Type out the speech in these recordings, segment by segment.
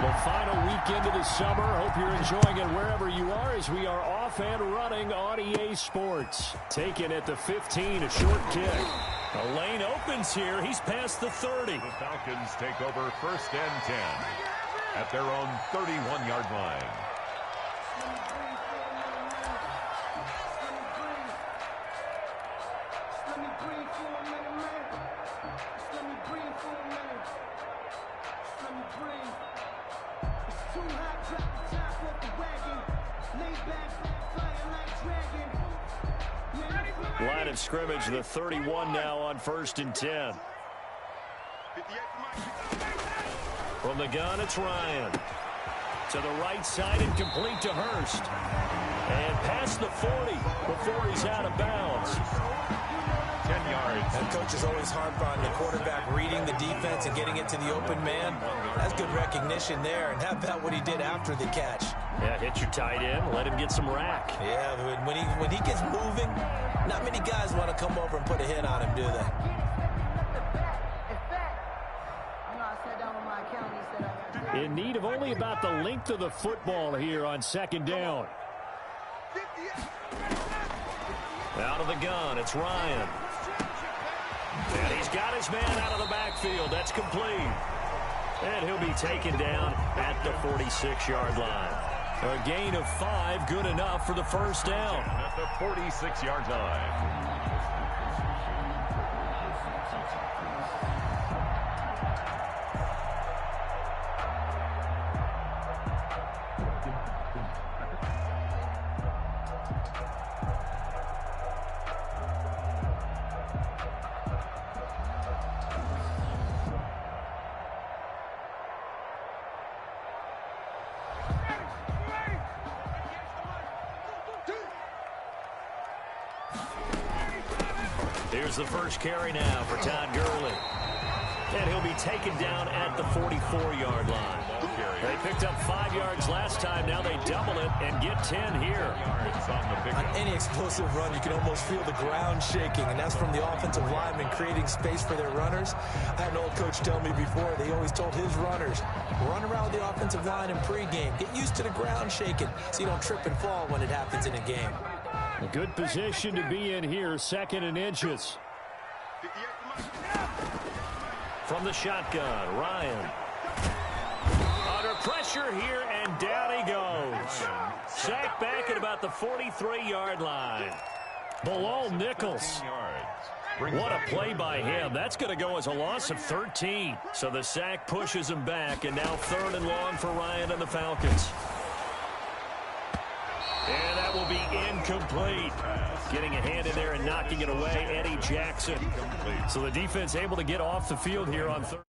The final weekend of the summer. Hope you're enjoying it wherever you are as we are off and running on EA Sports. Taken at the 15, a short kick. The lane opens here. He's past the 30. The Falcons take over 1st and 10 at their own 31-yard line. Line of scrimmage, the 31 now on 1st and 10. From the gun, it's Ryan. To the right side and complete to Hurst. And past the 40 before he's out of bounds. 10 yards. That coach is always harp on the quarterback reading the defense and getting it to the open man. That's good recognition there. And how about what he did after the catch? Yeah, hit your tight end, let him get some rack. Yeah, when he gets moving, not many guys want to come over and put a hit on him, do they? In need of only about the length of the football here on 2nd down. Out of the gun, it's Ryan. And he's got his man out of the backfield. That's complete. And he'll be taken down at the 46-yard line. A gain of 5, good enough for the 1st down. At the 46-yard line. Here's the first carry now for Todd Gurley. And he'll be taken down at the 44-yard line. They picked up 5 yards last time. Now they double it and get 10 here. On any explosive run, you can almost feel the ground shaking, and that's from the offensive linemen creating space for their runners. I had an old coach tell me before, they always told his runners, run around the offensive line in pregame. Get used to the ground shaking so you don't trip and fall when it happens in a game. A good position to be in here, 2nd and inches. From the shotgun, Ryan. Under pressure here, and down he goes. Sacked back at about the 43-yard line. Below Nichols. What a play by him. That's going to go as a loss of 13. So the sack pushes him back, and now 3rd and long for Ryan and the Falcons. And that will be incomplete. Getting a hand in there and knocking it away, Eddie Jackson. So the defense able to get off the field here on 3rd.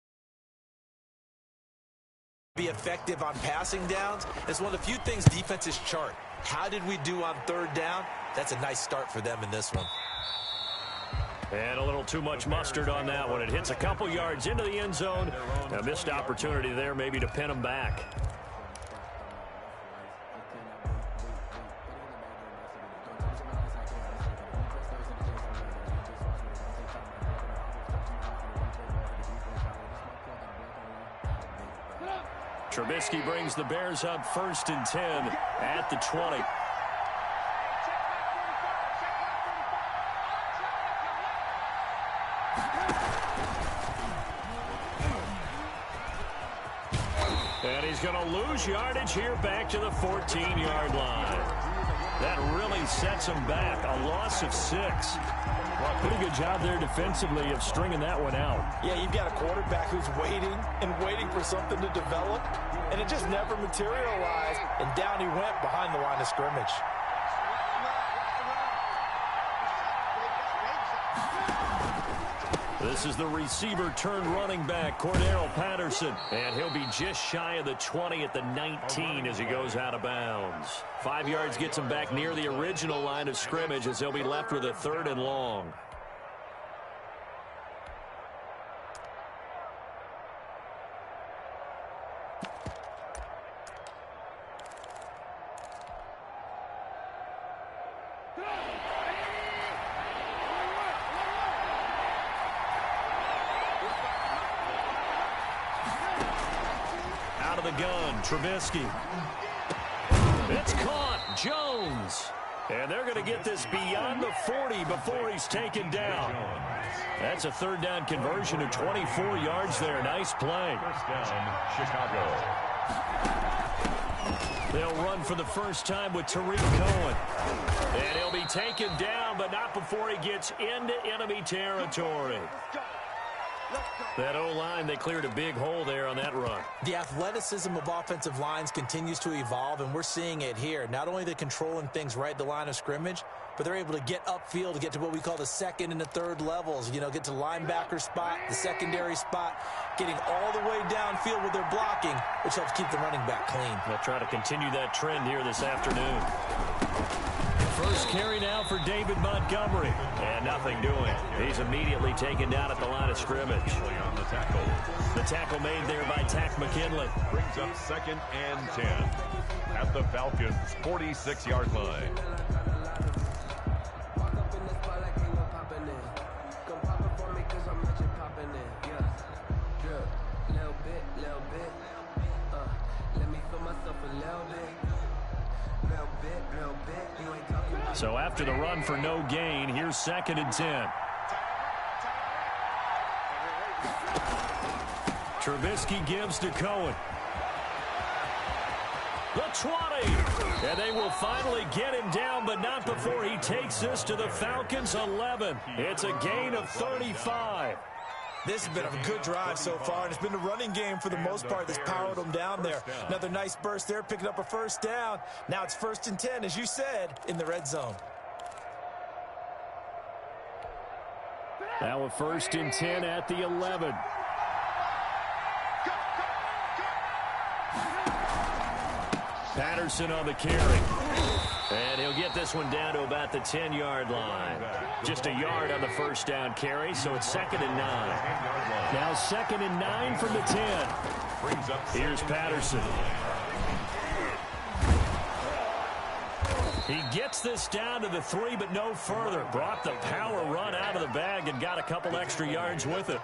Be effective on passing downs. It's one of the few things defenses chart. How did we do on 3rd down? That's a nice start for them in this one. And a little too much mustard on that one. It hits a couple yards into the end zone. A missed opportunity there maybe to pin them back. Trubisky brings the Bears up 1st and 10 at the 20. And he's going to lose yardage here back to the 14-yard line. That really sets him back. A loss of 6. Well, pretty good job there defensively of stringing that one out. Yeah, you've got a quarterback who's waiting and waiting for something to develop, and it just never materialized, and down he went behind the line of scrimmage. This is the receiver turned running back, Cordero Patterson. And he'll be just shy of the 20 at the 19 as he goes out of bounds. 5 yards gets him back near the original line of scrimmage as they'll be left with a 3rd and long. the gun. Trubisky. It's caught. Jones. And they're going to get this beyond the 40 before he's taken down. That's a third down conversion of 24 yards there. Nice play. First down, Chicago. They'll run for the first time with Tariq Cohen. And he'll be taken down, but not before he gets into enemy territory. That O-line, they cleared a big hole there on that run. The athleticism of offensive lines continues to evolve, and we're seeing it here. Not only are they controlling things right at the line of scrimmage, but they're able to get upfield to get to what we call the second and the third levels. You know, get to linebacker spot, the secondary spot, getting all the way downfield with their blocking, which helps keep the running back clean. They'll try to continue that trend here this afternoon. First carry now for David Montgomery. And nothing doing. He's immediately taken down at the line of scrimmage. On the tackle. The tackle made there by Tack McKinley. Brings up 2nd and 10 at the Falcons' 46-yard line. So after the run for no gain, here's 2nd and 10. Trubisky gives to Cohen. The 20. And they will finally get him down, but not before he takes this to the Falcons' 11. It's a gain of 35. This has been a good drive so far, and it's been the running game for the most part that's powered them down there. Another nice burst there, picking up a first down. Now it's 1st and 10, as you said, in the red zone. Now a 1st and 10 at the 11. Patterson on the carry. And he'll get this one down to about the 10-yard line. Just a yard on the first down carry, so it's 2nd and 9. Now 2nd and 9 from the 10. Here's Patterson. He gets this down to the 3, but no further. Brought the power run out of the bag and got a couple extra yards with it.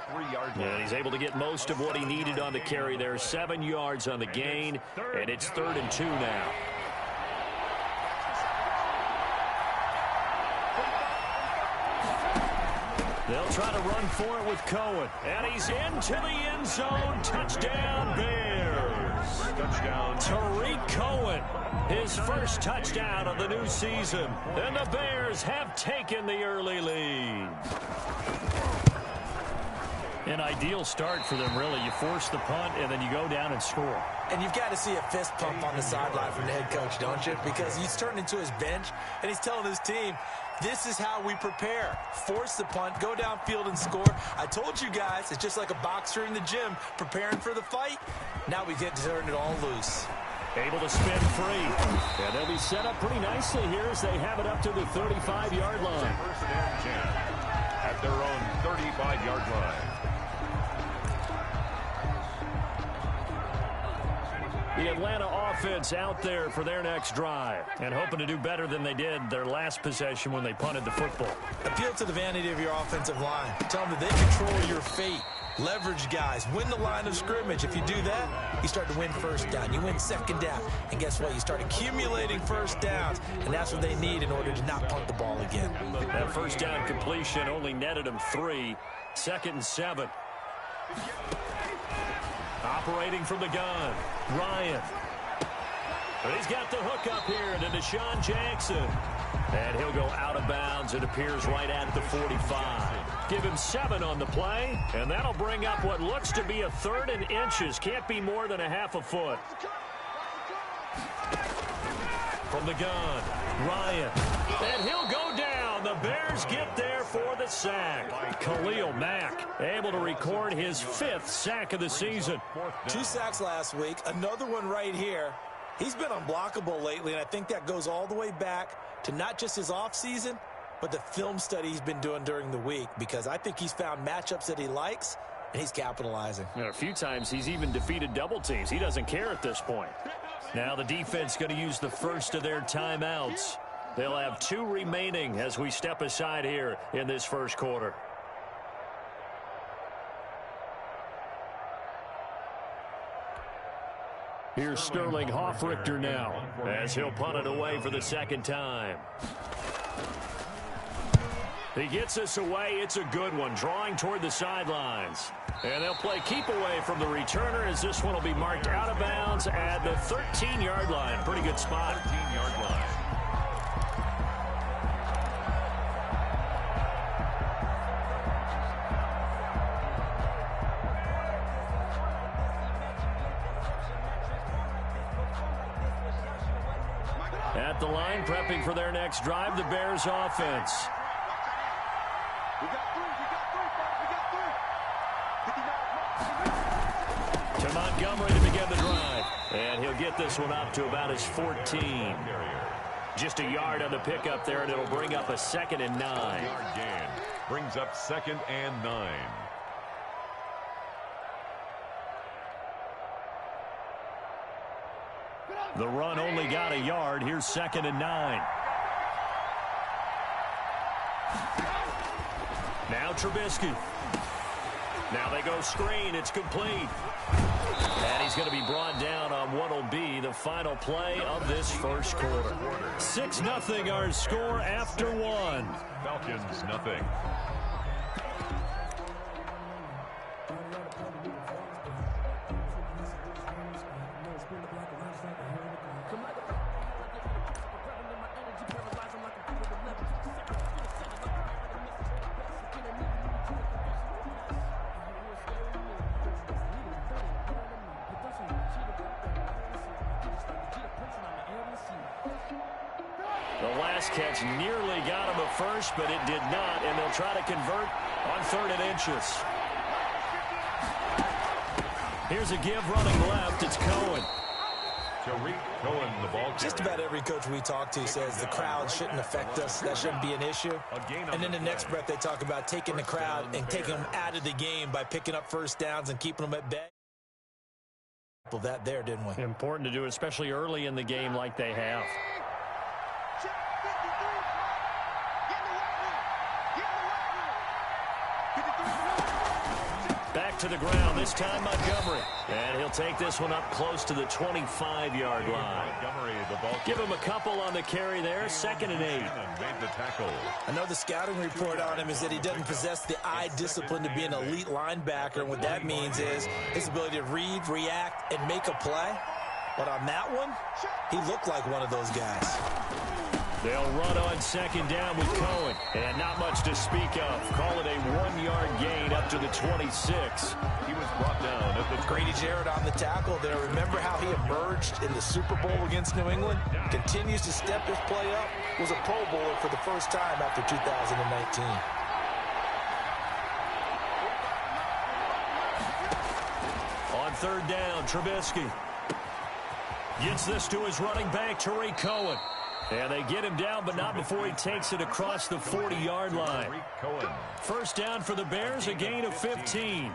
And he's able to get most of what he needed on the carry there. 7 yards on the gain, and it's 3rd and 2 now. They'll try to run for it with Cohen. And he's into the end zone. Touchdown, Bears. Touchdown. Tariq Cohen, his first touchdown of the new season. And the Bears have taken the early lead. An ideal start for them, really. You force the punt, and then you go down and score. And you've got to see a fist pump on the sideline from the head coach, don't you? Because he's turned into his bench, and he's telling his team, this is how we prepare. Force the punt, go downfield and score. I told you guys, it's just like a boxer in the gym preparing for the fight. Now we get to turn it all loose. Able to spin free. And they'll be set up pretty nicely here as they have it up to the 35-yard line. 1st and 10 at their own 35-yard line. The Atlanta offense out there for their next drive and hoping to do better than they did their last possession when they punted the football. Appeal to the vanity of your offensive line. Tell them that they control your fate. Leverage guys. Win the line of scrimmage. If you do that, you start to win first down. You win second down. And guess what? You start accumulating first downs. And that's what they need in order to not punt the ball again. That first down completion only netted them 3. 2nd and 7. Operating from the gun, Ryan. But he's got the hook up here to Deshaun Jackson. And he'll go out of bounds. It appears right at the 45. Give him 7 on the play, and that'll bring up what looks to be a 3rd and inches. Can't be more than a half a foot. From the gun, Ryan. And he'll go down. The Bears get there for the sack. Khalil Mack able to record his 5th sack of the season. 2 sacks last week, another one right here. He's been unblockable lately, and I think that goes all the way back to not just his offseason, but the film study he's been doing during the week, because I think he's found matchups that he likes, and he's capitalizing. And a few times he's even defeated double teams. He doesn't care at this point. Now the defense going to use the first of their timeouts. They'll have 2 remaining as we step aside here in this first quarter. Here's Sterling Hoffrichter now as he'll punt it away for the second time. He gets us away. It's a good one, drawing toward the sidelines. And they'll play keep away from the returner as this one will be marked out of bounds at the 13-yard line. Pretty good spot. 13-yard line. At the line, prepping for their next drive, the Bears offense. To Montgomery to begin the drive. And he'll get this one up to about his 14. Just a yard on the pickup there, and it'll bring up a 2nd and 9. Yard gain. Brings up 2nd and 9. The run only got a yard. Here's 2nd and 9. Now Trubisky. Now they go screen. It's complete. And he's going to be brought down on what will be the final play of this first quarter. 6-0 our score after 1. Falcons nothing. Catch nearly got him at first, but it did not, and they'll try to convert on 3rd and inches. Here's a give running left. It's Cohen. Tariq Cohen, the ball carrier. Just about every coach we talk to says the crowd shouldn't affect us. That shouldn't be an issue. And in the next breath, they talk about taking the crowd and taking them out of the game by picking up first downs and keeping them at bay. Well, that there, didn't we? Important to do, especially early in the game like they have. Back to the ground, this time Montgomery. And he'll take this one up close to the 25-yard line. Montgomery, the ball. Give him a couple on the carry there, 2nd and 8. Made the tackle. I know the scouting report on him is that he doesn't possess the eye discipline to be an elite linebacker. And what that means is his ability to read, react, and make a play. But on that one, he looked like one of those guys. They'll run on 2nd down with Cohen. And not much to speak of. Call it a 1-yard gain up to the 26. He was brought down at the Grady Jarrett on the tackle there. Remember how he emerged in the Super Bowl against New England? Continues to step his play up. Was a Pro Bowler for the first time after 2019. On 3rd down, Trubisky gets this to his running back, Tariq Cohen. And they get him down, but not before he takes it across the 40-yard line. First down for the Bears, a gain of 15.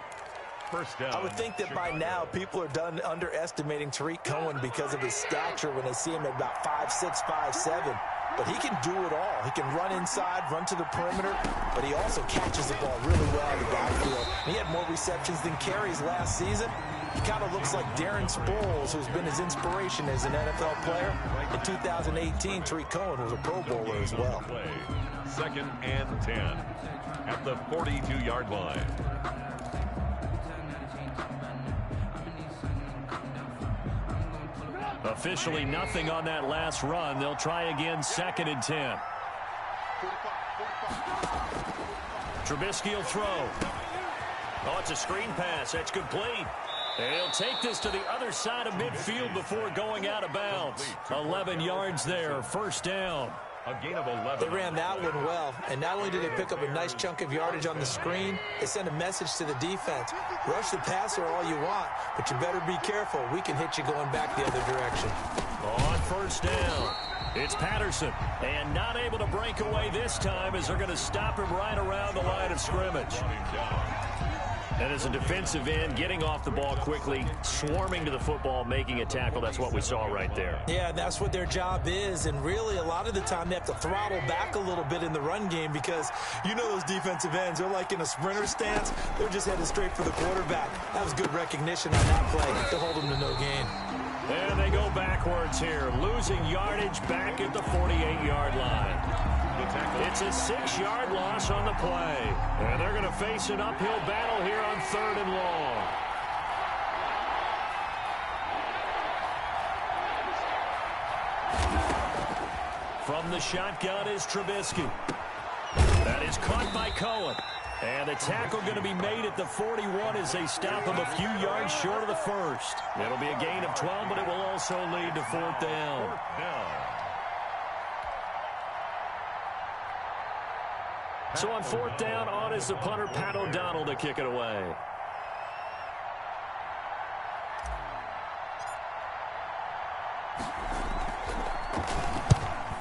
First down. I would think that by now people are done underestimating Tariq Cohen because of his stature when they see him at about 5'6", 5'7". But he can do it all. He can run inside, run to the perimeter, but he also catches the ball really well in the backfield. He had more receptions than carries last season. He kind of looks like Darren Sproles, who's been his inspiration as an NFL player. In 2018, Tariq Cohen was a Pro Bowler as well. 2nd and 10 at the 42-yard line. Officially nothing on that last run. They'll try again, 2nd and 10. Trubisky will throw. Oh, it's a screen pass. That's complete. And he'll take this to the other side of midfield before going out of bounds. 11 yards there, first down. A gain of 11. They ran that one well, and not only did they pick up a nice chunk of yardage on the screen, they sent a message to the defense. Rush the passer all you want, but you better be careful. We can hit you going back the other direction. On first down, it's Patterson. And not able to break away this time as they're going to stop him right around the line of scrimmage. And as a defensive end, getting off the ball quickly, swarming to the football, making a tackle, that's what we saw right there. Yeah, that's what their job is. And really, a lot of the time, they have to throttle back a little bit in the run game because you know those defensive ends, they're like in a sprinter stance. They're just headed straight for the quarterback. That was good recognition on that play to hold them to no gain. And they go backwards here, losing yardage back at the 48-yard line. It's a 6-yard loss on the play. And they're going to face an uphill battle here on 3rd and long. From the shotgun is Trubisky. That is caught by Cohen. And the tackle going to be made at the 41 as they stop him a few yards short of the first. It'll be a gain of 12, but it will also lead to 4th down. So on 4th down, on is the punter, Pat O'Donnell, to kick it away.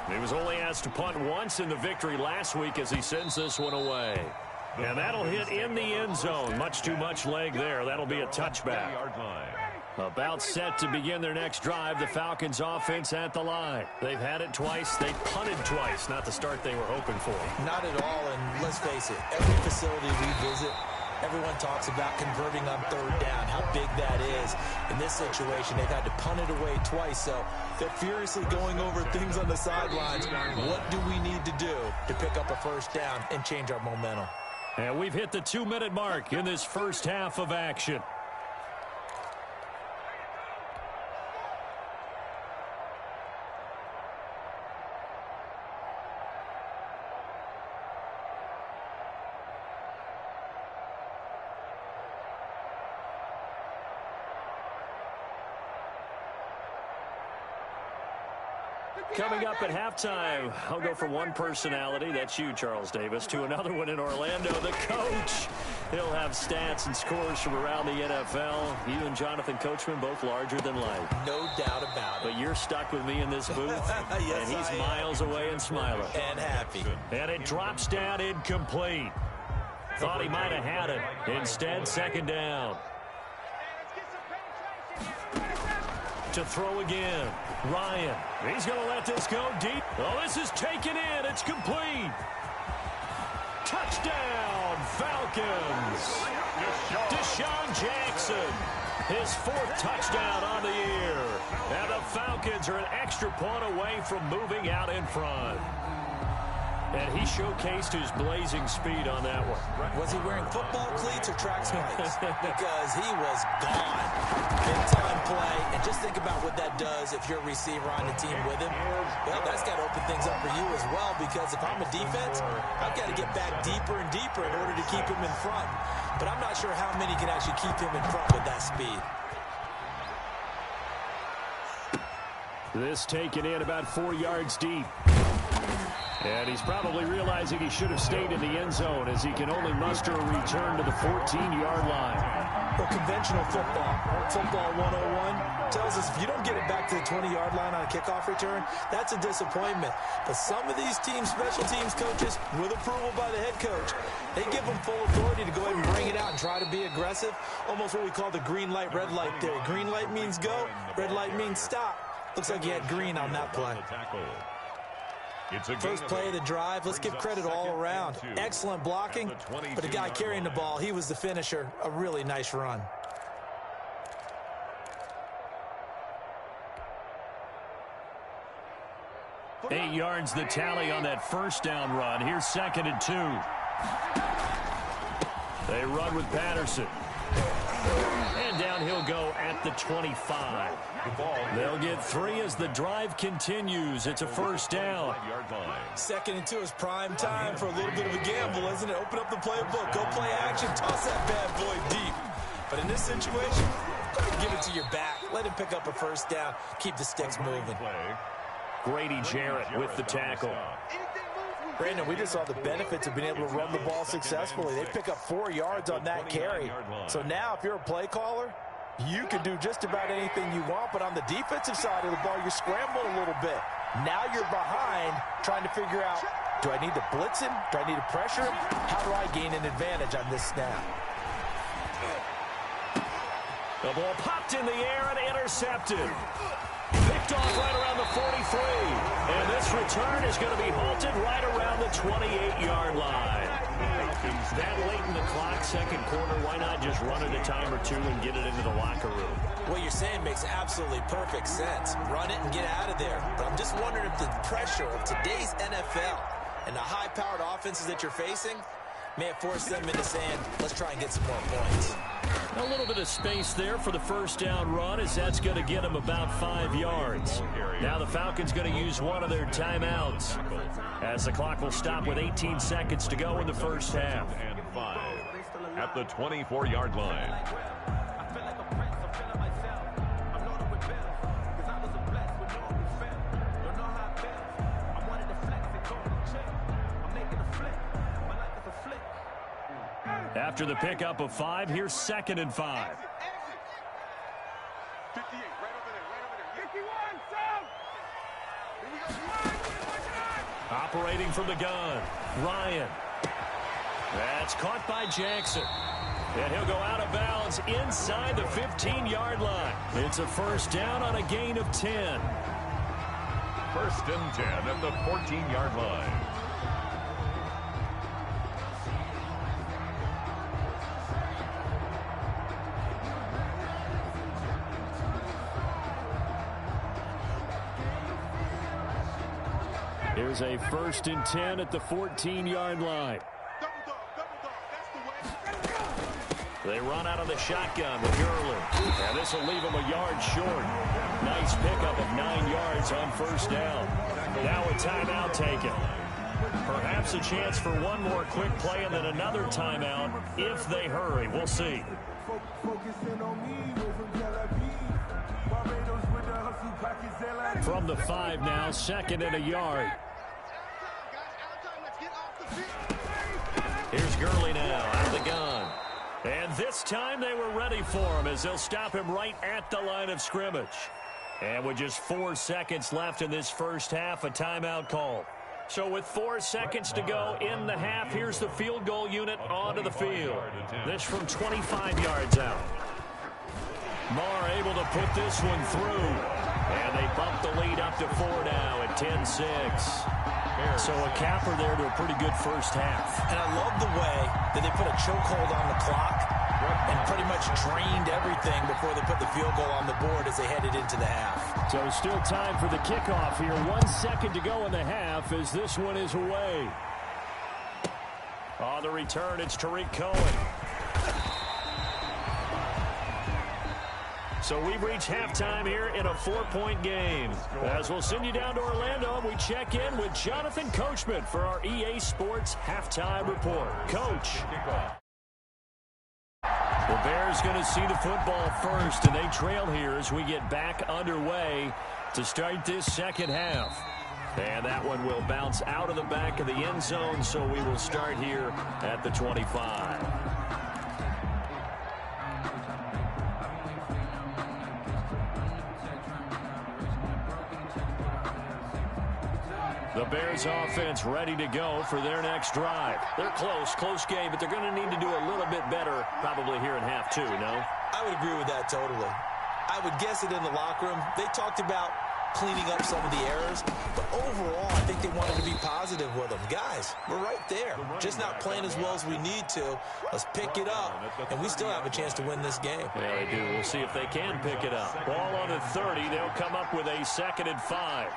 He was only asked to punt once in the victory last week as he sends this one away. And that'll hit in the end zone. Much too much leg there. That'll be a touchback. About set to begin their next drive, the Falcons offense at the line. They've had it twice. They punted twice. Not the start they were hoping for. Not at all, and let's face it, every facility we visit, everyone talks about converting on 3rd down, how big that is. In this situation, they've had to punt it away twice, so they're furiously going over things on the sidelines. What do we need to do to pick up a 1st down and change our momentum? And we've hit the 2-minute mark in this first half of action. Coming up at halftime, I'll go from one personality, that's you, Charles Davis, to another one in Orlando, the coach. He'll have stats and scores from around the NFL. You and Jonathan Coachman, both larger than life. No doubt about it. But you're stuck with me in this booth, yes, and he's miles away and smiling. And happy. And it drops down incomplete. Thought he might have had it. Instead, 2nd down. To throw again. Ryan. He's going to let this go deep. Oh, this is taken in. It's complete. Touchdown, Falcons. Deshaun Jackson. His 4th touchdown on the year. And the Falcons are an extra point away from moving out in front. And he showcased his blazing speed on that one. Was he wearing football cleats or track spikes? Because he was gone. Big-time play. And just think about what that does if you're a receiver on the team with him. Well, that's got to open things up for you as well, because if I'm a defense, I've got to get back deeper and deeper in order to keep him in front. But I'm not sure how many can actually keep him in front with that speed. This taken in about 4 yards deep. And he's probably realizing he should have stayed in the end zone as he can only muster a return to the 14-yard line. Well, conventional football 101, tells us if you don't get it back to the 20-yard line on a kickoff return, that's a disappointment. But some of these teams, special teams coaches, with approval by the head coach, they give them full authority to go ahead and bring it out and try to be aggressive. Almost what we call the green light, red light theory. Green light means go, red light means stop. Looks like he had green on that play. First play of the drive, let's give credit all around. Excellent blocking, but the guy carrying the ball, he was the finisher. A really nice run. Eight yards the tally on that 1st down run. Here's 2nd and 2. They run with Patterson. And down he'll go at the 25. They'll get 3 as the drive continues. It's a 1st down. 2nd and 2 is prime time for a little bit of a gamble, isn't it? Open up the playbook. Go play action. Toss that bad boy deep. But in this situation, go ahead and give it to your back. Let him pick up a 1st down. Keep the sticks moving. Grady Jarrett with the tackle. Brandon, we just saw the benefits of being able to run the ball successfully. They pick up 4 yards on that carry. So now if you're a play caller, you can do just about anything you want. But on the defensive side of the ball, you're scrambling a little bit. Now you're behind trying to figure out, do I need to blitz him? Do I need to pressure him? How do I gain an advantage on this snap? The ball popped in the air and intercepted. Picked off right around the 43. And this return is going to be halted right around the 28-yard line. That late in the clock, second quarter, why not just run it a time or two and get it into the locker room? What you're saying makes absolutely perfect sense. Run it and get out of there. But I'm just wondering if the pressure of today's NFL and the high-powered offenses that you're facing may have forced them into saying, let's try and get some more points. A little bit of space there for the first down run, as that's going to get them about 5 yards. Now the Falcons going to use one of their timeouts, as the clock will stop with 18 seconds to go in the first half. And 5 at the 24-yard line. After the pickup of 5, here's 2nd and 5. 58, right over there. 51, Sam. Operating from the gun, Ryan. That's caught by Jackson. And he'll go out of bounds inside the 15-yard line. It's a first down on a gain of 10. First and 10 at the 14-yard line. Here's a first and 10 at the 14-yard line. They run out of the shotgun with Gurley. And this will leave them a yard short. Nice pickup of 9 yards on first down. Now a timeout taken. Perhaps a chance for one more quick play and then another timeout if they hurry. We'll see. From the 5 now, 2nd and a yard. Here's Gurley now out of the gun. And this time they were ready for him as they'll stop him right at the line of scrimmage. And with just 4 seconds left in this first half, a timeout call. So with 4 seconds to go in the half, here's the field goal unit onto the field. This from 25 yards out. Marr able to put this one through. And they bump the lead up to 4 now at 10-6. So a capper there to a pretty good first half. And I love the way that they put a chokehold on the clock and pretty much drained everything before they put the field goal on the board as they headed into the half. So still time for the kickoff here. 1 second to go in the half as this one is away. On the return, it's Tariq Cohen. So we've reached halftime here in a 4-point game. As we'll send you down to Orlando, we check in with Jonathan Coachman for our EA Sports Halftime Report. Coach. The Bears going to see the football first, and they trail here as we get back underway to start this second half. And that one will bounce out of the back of the end zone, so we will start here at the 25. The Bears offense ready to go for their next drive. They're close game, but they're going to need to do a little bit better probably here in half 2, no? I would agree with that totally. I would guess that in the locker room, they talked about cleaning up some of the errors, but overall, I think they wanted to be positive with them. Guys, we're right there. Just not playing as well as we need to. Let's pick it up, and we still have a chance to win this game. Yeah, they do. We'll see if they can pick it up. Ball on the 30. They'll come up with a 2nd and 5.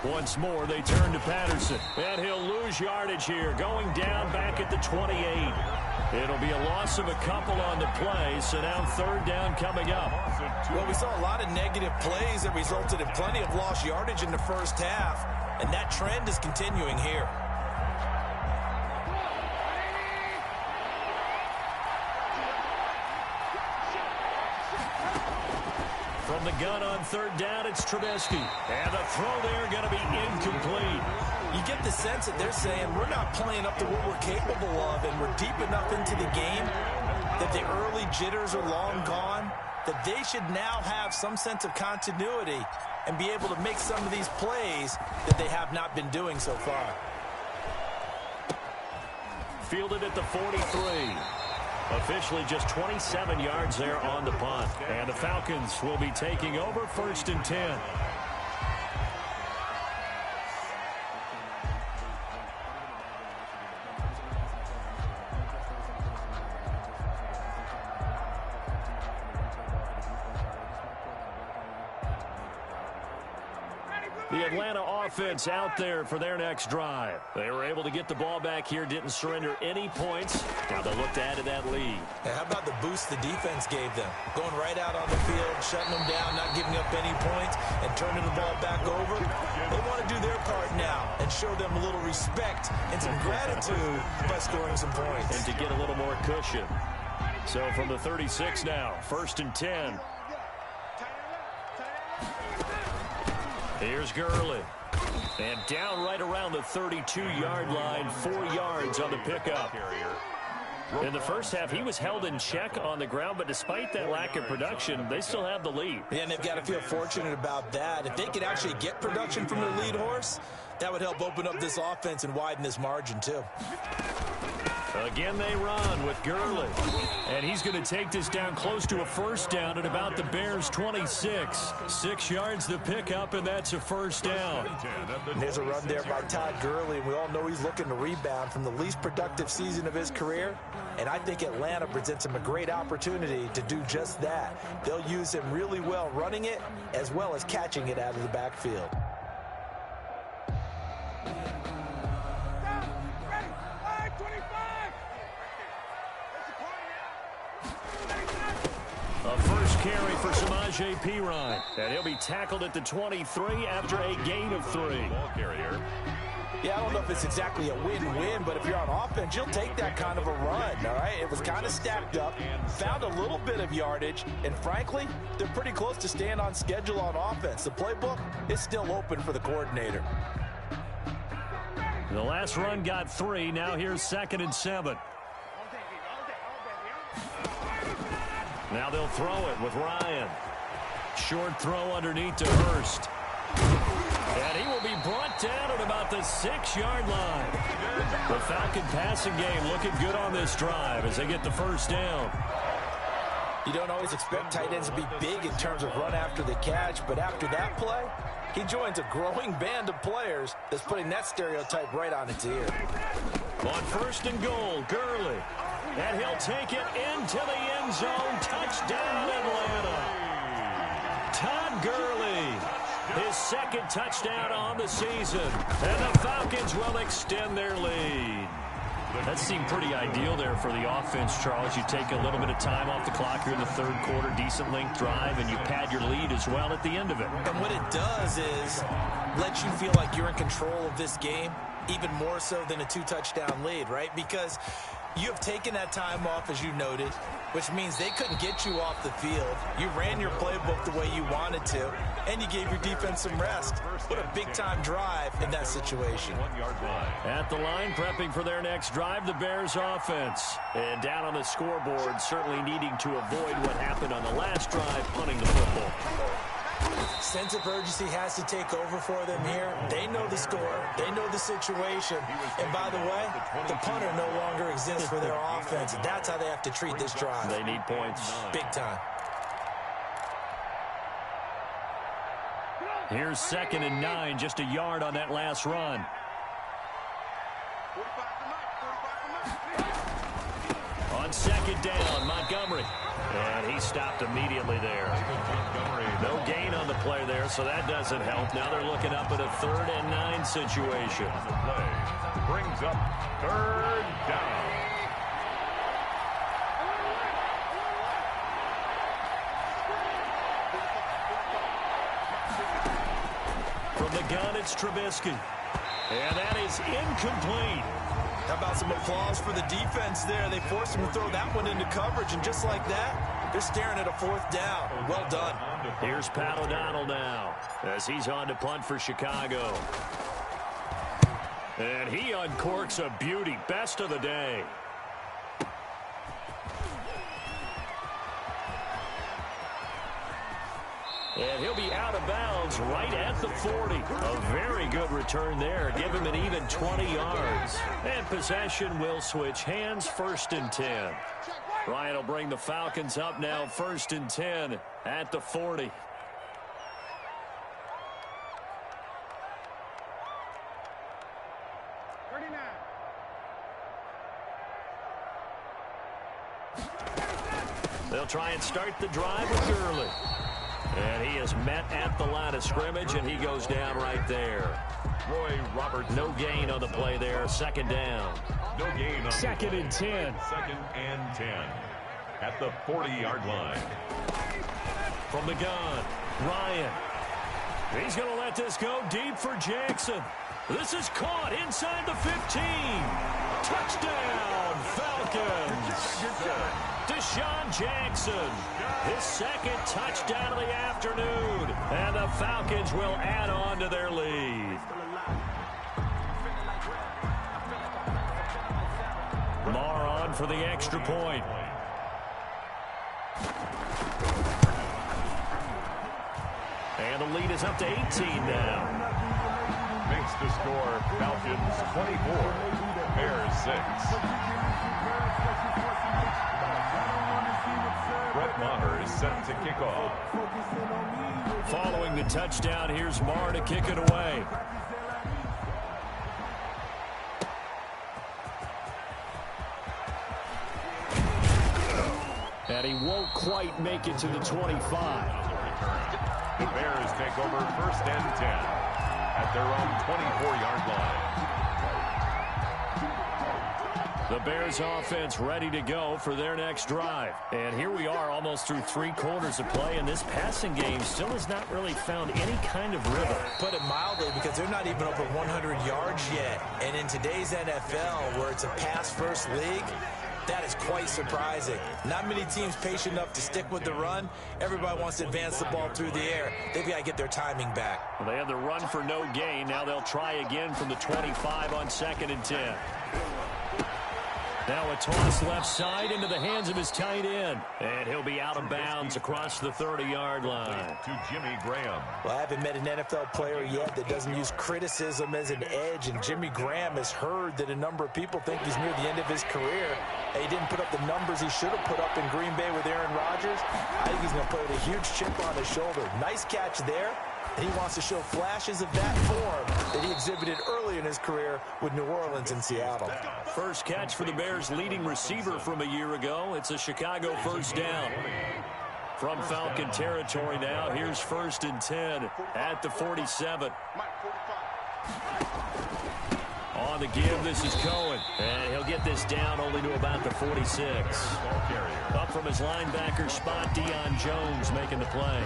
Once more, they turn to Patterson. And he'll lose yardage here, going down back at the 28. It'll be a loss of a couple on the play, so now 3rd down coming up. Well, we saw a lot of negative plays that resulted in plenty of lost yardage in the first half, and that trend is continuing here. From the gun on 3rd down, it's Trubisky. And the throw there going to be incomplete. You get the sense that they're saying we're not playing up to what we're capable of, and we're deep enough into the game that the early jitters are long gone, that they should now have some sense of continuity and be able to make some of these plays that they have not been doing so far. Fielded at the 43. Officially just 27 yards there on the punt. And the Falcons will be taking over 1st and 10. The Atlanta offense out there for their next drive. They were able to get the ball back here, didn't surrender any points. Now they look to add to that lead. How about the boost the defense gave them? Going right out on the field, shutting them down, not giving up any points, and turning the ball back over. They want to do their part now and show them a little respect and some gratitude by scoring some points. And to get a little more cushion. So from the 36 now, 1st and 10. Here's Gurley. And down right around the 32-yard line, 4 yards on the pickup. In the first half, he was held in check on the ground, but despite that lack of production, they still have the lead. Yeah, and they've got to feel fortunate about that. If they could actually get production from their lead horse, that would help open up this offense and widen this margin, too. Again, they run with Gurley. And he's going to take this down close to a 1st down at about the Bears' 26. 6 yards the pickup, and that's a 1st down. And there's a run there by Todd Gurley, and we all know he's looking to rebound from the least productive season of his career. And I think Atlanta presents him a great opportunity to do just that. They'll use him really well running it as well as catching it out of the backfield. A first carry for Samaje Perine. And he'll be tackled at the 23 after a gain of 3. Ball carrier. Yeah, I don't know if it's exactly a win-win, but if you're on offense, you'll take that kind of a run, all right? It was kind of stacked up, found a little bit of yardage, and frankly, they're pretty close to staying on schedule on offense. The playbook is still open for the coordinator. The last run got 3. Now here's 2nd and 7. Now they'll throw it with Ryan. Short throw underneath to Hurst. And he will be brought down at about the 6-yard line. The Falcon passing game looking good on this drive as they get the 1st down. You don't always expect tight ends to be big in terms of run after the catch, but after that play, he joins a growing band of players that's putting that stereotype right on its ear. On 1st and goal, Gurley. And he'll take it into the end zone. Touchdown, Atlanta. Todd Gurley, his 2nd touchdown on the season. And the Falcons will extend their lead. That seemed pretty ideal there for the offense, Charles. You take a little bit of time off the clock here in the 3rd quarter, decent length drive, and you pad your lead as well at the end of it. And what it does is let you feel like you're in control of this game, even more so than a 2-touchdown lead, right? Because you have taken that time off, as you noted, which means they couldn't get you off the field. You ran your playbook the way you wanted to, and you gave your defense some rest. What a big-time drive in that situation. 1-yard line. At the line, prepping for their next drive, the Bears offense. And down on the scoreboard, certainly needing to avoid what happened on the last drive, punting the football. Sense of urgency has to take over for them here. They know the score. They know the situation. And by the way, the punter no longer exists for their offense. That's how they have to treat this drive. They need points. Big time. Here's 2nd and 9, just a yard on that last run. On 2nd down, Montgomery. And he stopped immediately there. No gain on the play there, so that doesn't help. Now they're looking up at a 3rd and 9 situation. The play brings up 3rd down. From the gun, it's Trubisky. And that is incomplete. How about some applause for the defense there? They forced him to throw that one into coverage, and just like that, they're staring at a 4th down. Well done. Here's Pat O'Donnell now as he's on to punt for Chicago. And he uncorks a beauty. Best of the day. And he'll be out of bounds right at the 40. A very good return there. Give him an even 20 yards. And possession will switch hands, 1st and 10. Ryan will bring the Falcons up now, 1st and 10 at the 40. They'll try and start the drive with Gurley. And he is met at the line of scrimmage, and he goes down right there. Roy Robertson. No gain on the play there. 2nd down. No gain on 2nd and 10. 2nd and 10 at the 40-yard line. From the gun, Ryan. He's going to let this go deep for Jackson. This is caught inside the 15. Touchdown, Falcons. Deshaun Jackson, his 2nd touchdown of the afternoon. And the Falcons will add on to their lead. Lamar on for the extra point. And the lead is up to 18 now. Makes the score Falcons 24, Bears 6. Brett Maher is set to kick off. Following the touchdown, here's Maher to kick it away. And he won't quite make it to the 25. The Bears take over 1st and 10 at their own 24-yard line. The Bears offense ready to go for their next drive. And here we are almost through 3 quarters of play, and this passing game still has not really found any kind of rhythm. Put it mildly, because they're not even over 100 yards yet. And in today's NFL, where it's a pass-first league, that is quite surprising. Not many teams patient enough to stick with the run. Everybody wants to advance the ball through the air. They've got to get their timing back. Well, they had the run for no gain. Now they'll try again from the 25 on 2nd and 10. Now a toss left side into the hands of his tight end. And he'll be out of bounds across the 30-yard line. To Jimmy Graham. Well, I haven't met an NFL player yet that doesn't use criticism as an edge, and Jimmy Graham has heard that a number of people think he's near the end of his career. And he didn't put up the numbers he should have put up in Green Bay with Aaron Rodgers. I think he's going to play with a huge chip on his shoulder. Nice catch there. And he wants to show flashes of that form that he exhibited early in his career with New Orleans and Seattle. First catch for the Bears' leading receiver from a year ago. It's a Chicago 1st down. From Falcon territory now, here's 1st and 10 at the 47. On the give, this is Cohen. And he'll get this down only to about the 46. Up from his linebacker spot, Deion Jones making the play.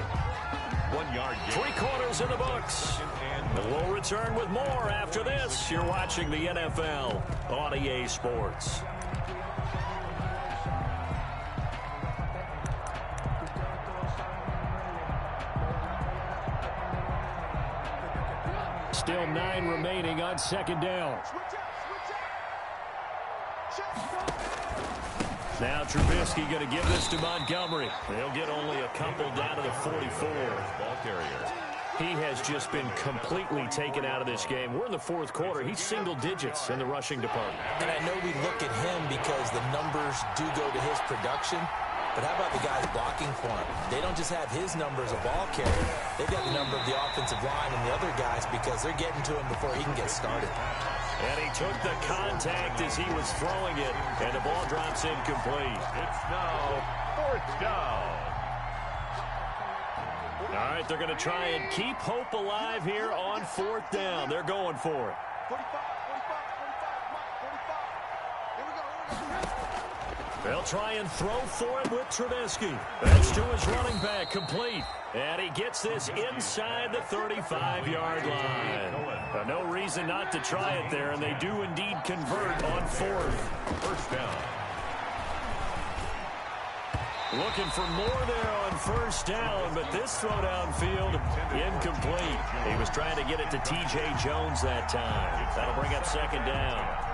1 yard gain. 3 quarters in the books. We'll return with more after this. You're watching the NFL on EA Sports. Still 9 remaining on 2nd down. Now Trubisky going to give this to Montgomery. They'll get only a couple down to the 44. Ball carrier. He has just been completely taken out of this game. We're in the 4th quarter. He's single digits in the rushing department. And I know we look at him because the numbers do go to his production. But how about the guys blocking for him? They don't just have his number as a ball carrier. They've got the number of the offensive line and the other guys because they're getting to him before he can get started. And he took the contact as he was throwing it, and the ball drops incomplete. It's now 4th down. All right, they're going to try and keep hope alive here on 4th down. They're going for it. 45. They'll try and throw for it with Trubisky. That's to his running back, complete. And he gets this inside the 35-yard line. No reason not to try it there, and they do indeed convert on 4th. 1st down. Looking for more there on 1st down, but this throw downfield, incomplete. He was trying to get it to T.J. Jones that time. That'll bring up 2nd down.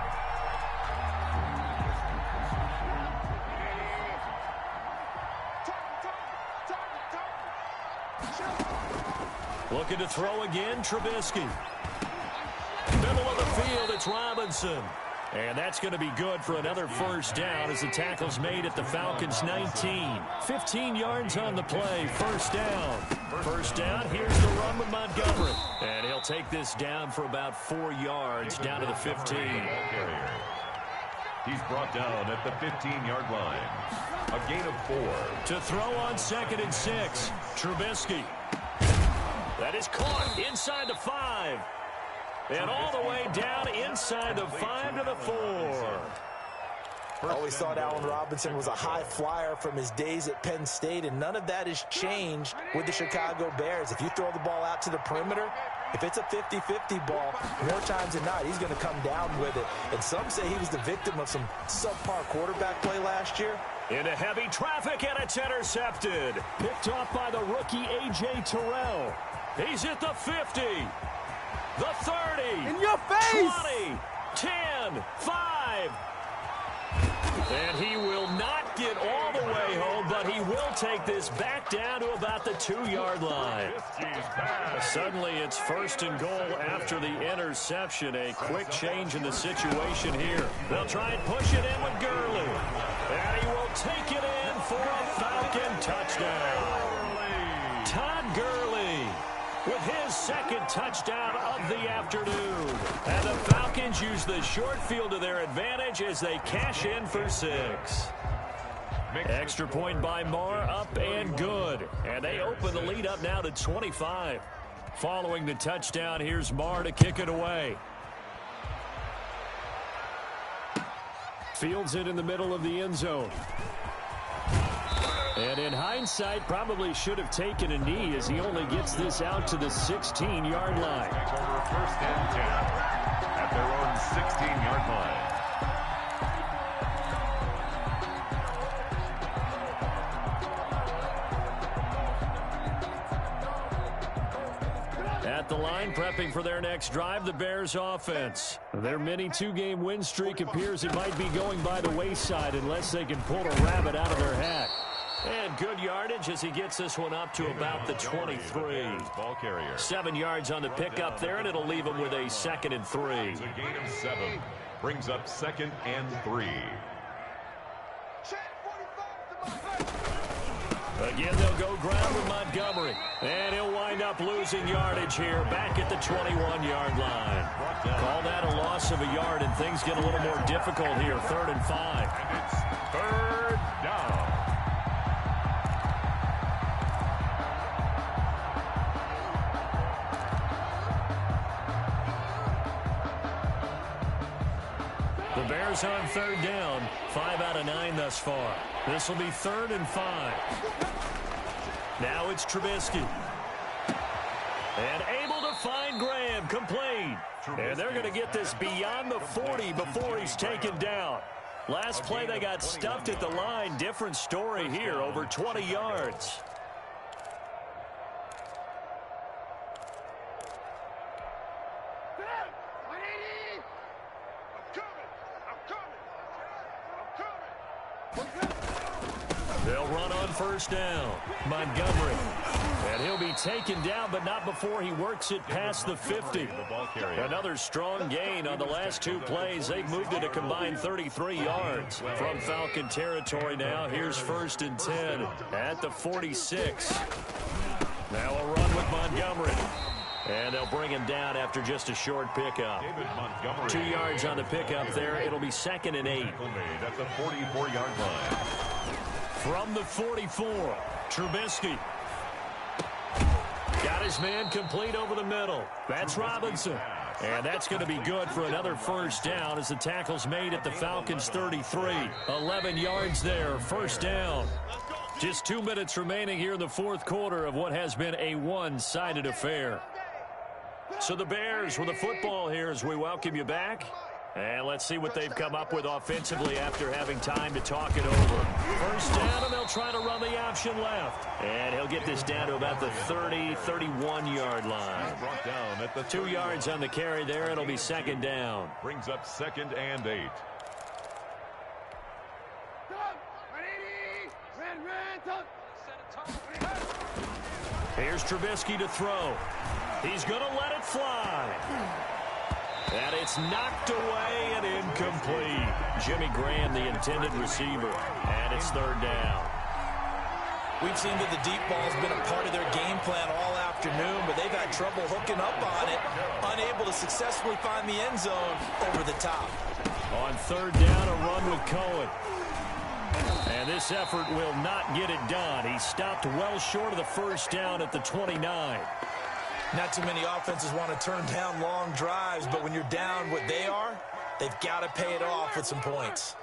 Looking to throw again, Trubisky. Middle of the field, it's Robinson. And that's going to be good for another first down as the tackle's made at the Falcons' 19. 15 yards on the play, first down. First down, here's the run with Montgomery. And he'll take this down for about 4 yards down to the 15. He's brought down at the 15-yard line. A gain of 4. To throw on 2nd and 6, Trubisky. That is caught inside the 5. And all the way down inside the 5 to the 4. I always thought Allen Robinson was a high flyer from his days at Penn State, and none of that has changed with the Chicago Bears. If you throw the ball out to the perimeter, if it's a 50-50 ball, more times than not, he's going to come down with it. And some say he was the victim of some subpar quarterback play last year. Into heavy traffic, and it's intercepted. Picked off by the rookie A.J. Terrell. He's at the 50. The 30. In your face. 20. 10. 5. And he will not get all the way home, but he will take this back down to about the 2-yard line. Suddenly it's 1st and goal after the interception. A quick change in the situation here. They'll try and push it in with Gurley. And he will take it in for a Falcon touchdown. Todd Gurley with his 2nd touchdown of the afternoon. And the Falcons use the short field to their advantage as they cash in for 6. Extra point by Marr, up and good. And they open the lead up now to 25. Following the touchdown, here's Marr to kick it away. Fields it in the middle of the end zone. And in hindsight, probably should have taken a knee as he only gets this out to the 16-yard line. First and 10 at their own 16-yard line. At the line, prepping for their next drive, the Bears offense. Their mini 2-game win streak appears it might be going by the wayside unless they can pull a rabbit out of their hat. And good yardage as he gets this one up to about the 23. 7 yards on the pickup there, and it'll leave him with a 2nd and 3. It's a gain of 7. Brings up 2nd and 3. Again, they'll go ground with Montgomery. And he'll wind up losing yardage here back at the 21-yard line. Call that a loss of a yard, and things get a little more difficult here. 3rd and 5. And it's 3rd down. The Bears on 3rd down, 5 out of 9 thus far. This will be 3rd and 5. Now it's Trubisky. And able to find Graham, complete. And they're going to get this beyond the 40 before he's taken down. Last play they got stuffed at the line. Different story here, over 20 yards. They'll run on 1st down. Montgomery. And he'll be taken down, but not before he works it past the 50. Another strong gain on the last 2 plays. They've moved it a combined 33 yards. From Falcon territory now, here's 1st and 10 at the 46. Now a run with Montgomery. And they'll bring him down after just a short pickup. 2 yards on the pickup there. It'll be 2nd and 8. At the 44-yard line. From the 44, Trubisky. Got his man complete over the middle. That's Robinson. And that's going to be good for another 1st down as the tackle's made at the Falcons' 33. 11 yards there, 1st down. Just 2 minutes remaining here in the 4th quarter of what has been a one-sided affair. So the Bears with the football here as we welcome you back. And let's see what they've come up with offensively after having time to talk it over. 1st down, and they'll try to run the option left. And he'll get this down to about the 30, 31-yard line. 2 yards on the carry there. It'll be 2nd down. Brings up 2nd and 8. Here's Trubisky to throw. He's going to let it fly. And it's knocked away and incomplete. Jimmy Graham, the intended receiver. And it's third down. We've seen that the deep ball's been a part of their game plan all afternoon, but they've had trouble hooking up on it, unable to successfully find the end zone over the top. On third down, a run with Cohen. And this effort will not get it done. He stopped well short of the first down at the 29. Not too many offenses want to turn down long drives, but when you're down what they are, they've got to pay it off with some points.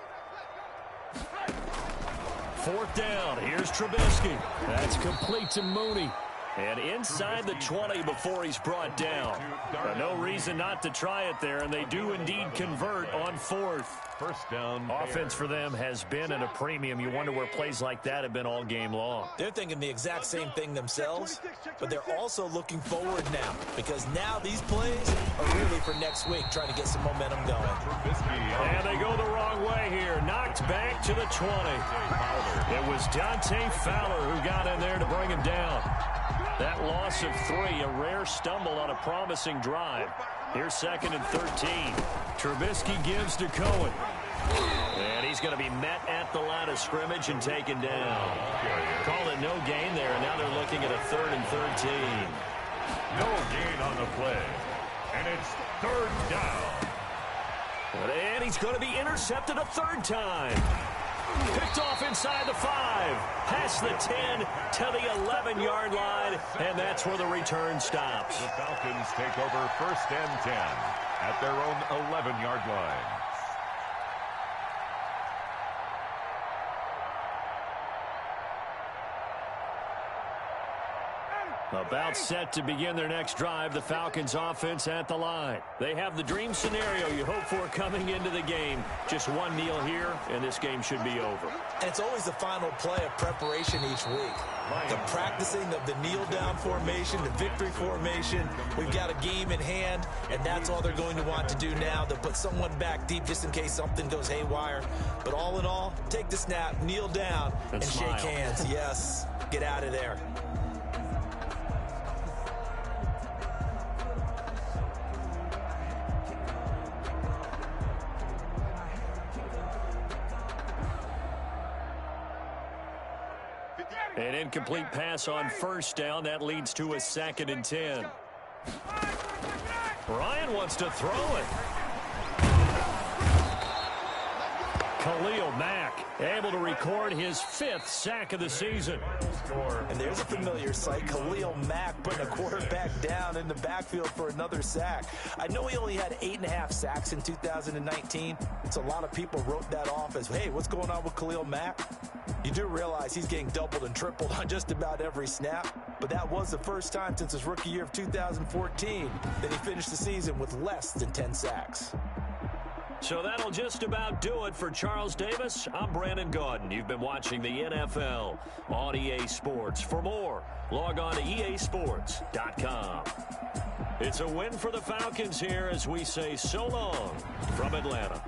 Fourth down. Here's Trubisky. That's complete to Mooney. And inside the 20 before he's brought down. But no reason not to try it there, and they do indeed convert on fourth. First down. Offense for them has been at a premium. You wonder where plays like that have been all game long. They're thinking the exact same thing themselves, but they're also looking forward now, because now these plays are really for next week, trying to get some momentum going. And they go the wrong way here. Knocked back to the 20. It was Dante Fowler who got in there to bring him down. That loss of 3, a rare stumble on a promising drive. Here's second and 13. Trubisky gives to Cohen. And he's going to be met at the line of scrimmage and taken down. Call it no gain there, and now they're looking at a 3rd and 13. No gain on the play. And it's third down. And he's going to be intercepted a 3rd time. Picked off inside the 5, past the 10 to the 11-yard line, and that's where the return stops. The Falcons take over first and 10 at their own 11-yard line. About set to begin their next drive, the Falcons offense at the line. They have the dream scenario you hope for coming into the game. Just one kneel here, and this game should be over. And it's always the final play of preparation each week. The practicing of the kneel-down formation, the victory formation. We've got a game in hand, and that's all they're going to want to do now. They'll put someone back deep just in case something goes haywire. But all in all, take the snap, kneel down, and shake hands. Yes, get out of there. An incomplete pass on first down. That leads to a 2nd and 10. Ryan wants to throw it. Khalil Mack able to record his 5th sack of the season. And there's a familiar sight. Khalil Mack putting a quarterback down in the backfield for another sack. I know he only had 8.5 sacks in 2019. So a lot of people wrote that off as, hey, what's going on with Khalil Mack? You do realize he's getting doubled and tripled on just about every snap. But that was the first time since his rookie year of 2014 that he finished the season with less than 10 sacks. So that'll just about do it for Charles Davis. I'm Brandon Gaudin. You've been watching the NFL on EA Sports. For more, log on to easports.com. It's a win for the Falcons here as we say so long from Atlanta.